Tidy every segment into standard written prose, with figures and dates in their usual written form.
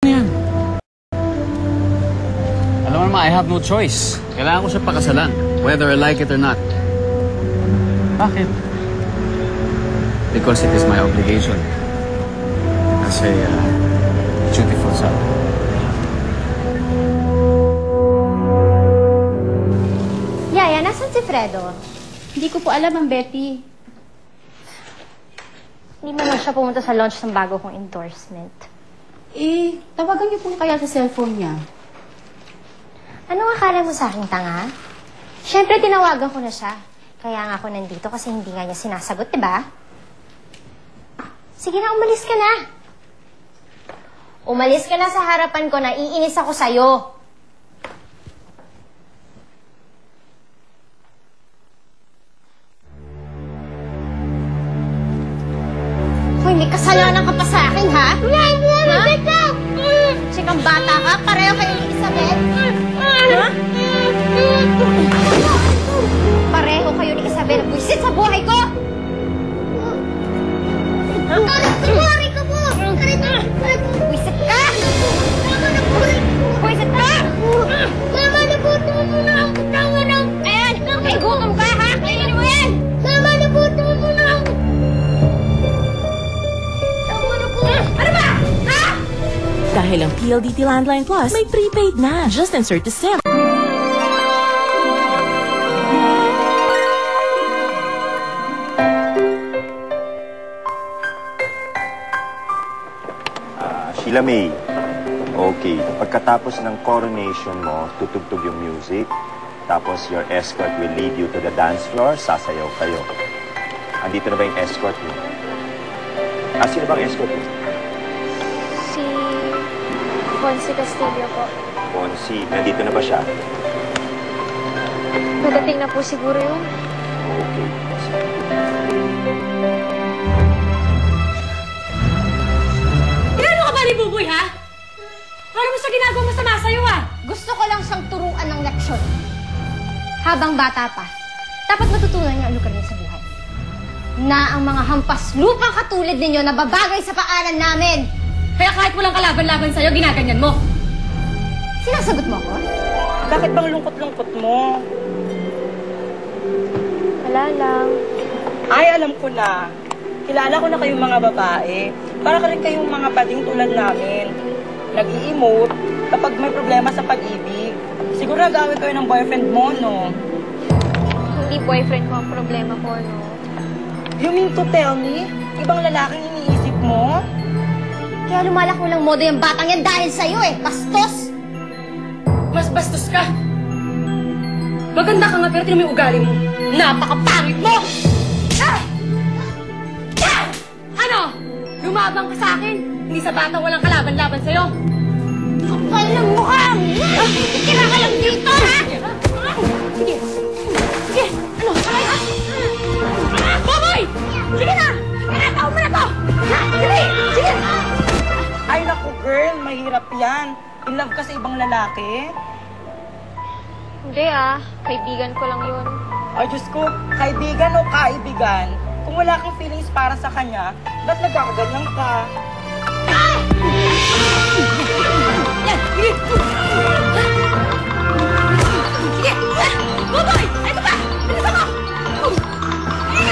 yan? Alam mo naman, I have no choice. Kailangan ko siya pakasalan, whether I like it or not. Bakit? Because it is my obligation. As a dutiful son. Yaya, nasan si Fredo? Hindi ko po alam ang Betty. Hindi man lang siya pumunta sa launch ng bago kong endorsement. Eh, tawagan niyo po kaya sa cellphone niya. Anong akala mo sa akin, tanga? Siyempre, tinawagan ko na siya. Kaya nga ako nandito kasi hindi nga niya sinasagot, diba? Sige na, umalis ka na. Umalis ka na sa harapan ko, naiinis ako sa'yo. Hoy, may kasalanan ka pa sa akin, ha? Ha? Chikang bata ka, pareho kayo ni Isabel. Ha? Pareho kayo ni Isabel. Buisit sa buhay ko! Ha? Buisit ka! Buisit ka! Tama na po! Tama na! Ayan! May gutom ka, ha? Kainin mo yan! Tama na po! Tama na! Tama na po! Ano ba? Ha? Dahil ang PLDT Landline Plus may prepaid na. Just insert the SIM. Sheila May, okay. Pagkatapos ng coronation mo, tutugtog yung music. Tapos your escort will lead you to the dance floor. Sasayaw kayo. Andito na ba yung escort mo? Sino bang escort mo? Si Fonzie Castillo po. Fonzie, nandito na ba siya? Nadating na po siguro yun. Okay. Ano ka ba ni Buboy, ha? Ano mo sa ginagawa mo sama sa'yo, ha? Gusto ko lang siyang turuan ng leksyon. Habang bata pa, dapat matutunan niya ano ka rin sa buhay. Na ang mga hampas lupang katulad ninyo na babagay sa paanan namin. Kaya kahit walang kalaban-laban sa'yo, ginaganyan mo. Sinasagot mo ako? Bakit bang lungkot-lungkot mo? Wala lang. Ay, alam ko na. Kilala ko na kayong mga babae. Para ka rin kayong mga bading tulad namin. Nag-i-emote kapag may problema sa pag-ibig. Siguro nag-away kayo ng boyfriend mo, no? Hindi boyfriend ko ang problema ko, no? You mean to tell me, ibang lalaking iniisip mo? Kaya lumalaki lang modo yung batang yan dahil sa'yo eh. Bastos! Mas bastos ka. Maganda ka nga, pero tinan mo yung ugali mo. Napakapangit mo! Ah! Ah! Ano? Lumabang ka sa akin? Hindi sa batang walang kalaban-laban sa'yo? Kapal ng mukha! Titira ka lang dito, ha? Sige. Sige. Ano? Aray, ha? Boboy! Sige na! Pinataw mo na to! Sige! Sige! Ay, naku girl, mahirap yan. In love ka sa ibang lalaki? Hindi kaibigan ko lang yun. Ay, Diyos ko, kaibigan o kaibigan? Kung wala kang feelings para sa kanya, ba't nagkakaganyan ka? Yan! Sige! Sige! Boboy! Ito pa! Bilisan mo! Sige!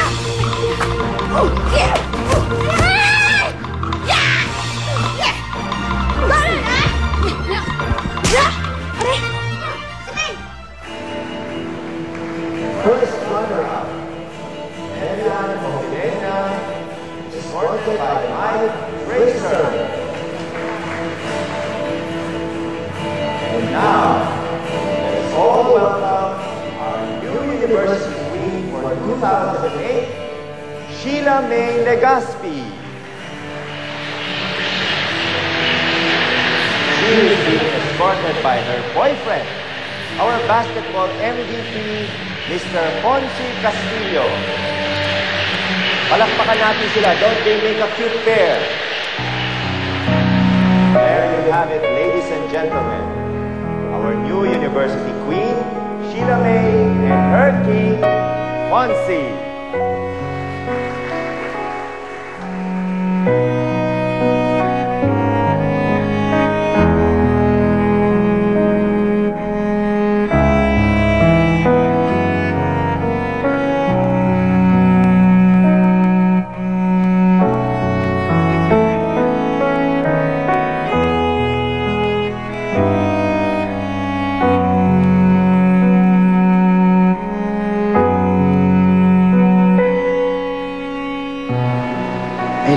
First runner-up, Elian Moguena, escorted by Mike Fraser. And now, let's all welcome our new University Queen for 2008, Sheila May Legaspi. She is being escorted by her boyfriend, our basketball MVP, Mr. Fonzie Castillo. Palakpakan natin sila. Don't they make a cute pair? There you have it, ladies and gentlemen. Our new university queen, Sheila May, and her king, Fonzie.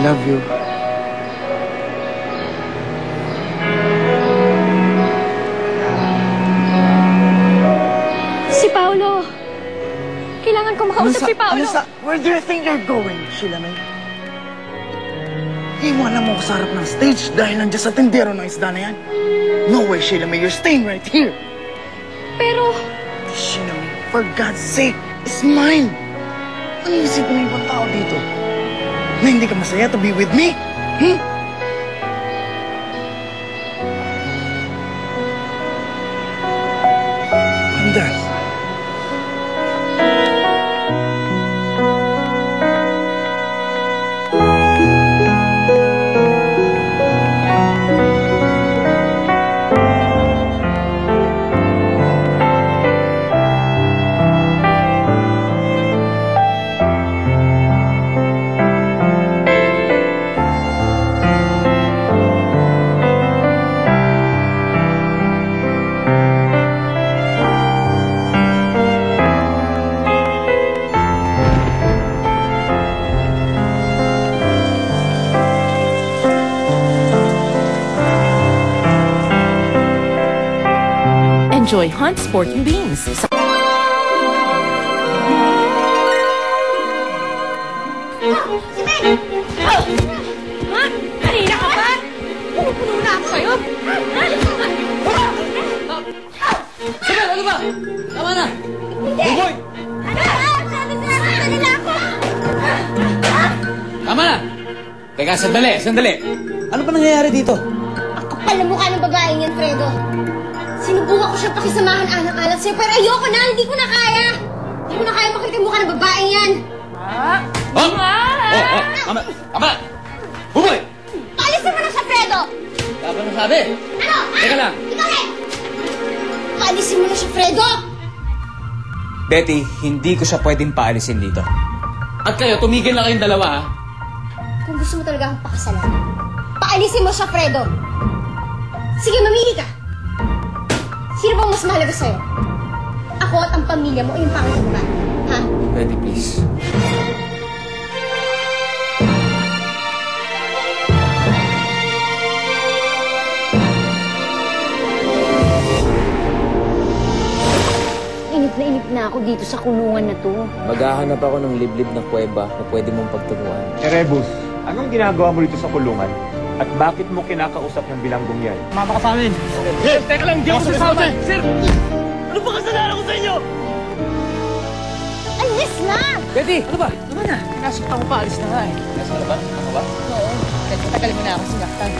love you. Si Paolo. Kailangan ko makausap si Paolo. Where do you think you're going, Sheila May? Iwanan mo ko sa harap ng stage dahil nandiyan sa tindero ng isda na yan. No way, Sheila May. You're staying right here. Pero, Sheila May, for God's sake, it's mine. Ano isip ng ibang tao dito? Na hindi ka masaya to be with me? Hmm? I'm done. Enjoy Hunt Sporting Beans. ha? Kanina ka ba? Puno na ako sa'yo. Sabi, ano ba? Tama na! Buboy! Sabi sa nila ako! Tama na! Teka, sandali. Ano ba nangyayari dito? Ang kapal na mukha ng babaeng yan, Fredo. Sinubukan ko siyang pakisamahan anak-anak sa'yo, pero ayoko na, hindi ko na kaya. Hindi ko na kaya makita yung mukha ng babaeng yan. Tama! Buboy! Paalisin mo na siya, Fredo! Tama na sabi! Ano? Teka lang. Ikaw rin! Paalisin mo na siya, Fredo! Betty, hindi ko siya pwedeng paalisin dito. At kayo, tumigil na kayong dalawa, ha? Kung gusto mo talaga akong pakasalan, paalisin mo siya, Fredo! Sige, mamili ka! Sino bang mas mahalaga sa'yo? Ako at ang pamilya mo o yung pangit mo, ha? Betty, please. Inip na ako dito sa kulungan na to. Maghahanap ako ng liblib na kuweba na pwede mong pagturuan. Erebus, anong ginagawa mo dito sa kulungan? At bakit mo kinakausap ng bilanggong yan? Mama ka sa amin! Yes! Teka lang, di ako sasama! Sir! Ano ba kasalanan ko sa inyo? Alis na! Betty! Ano ba? Tama na! Pinasok ako pa, alis na nga eh. Pinasok na ba? Ako ba? Oo. Tagal mo na ako sinaktan.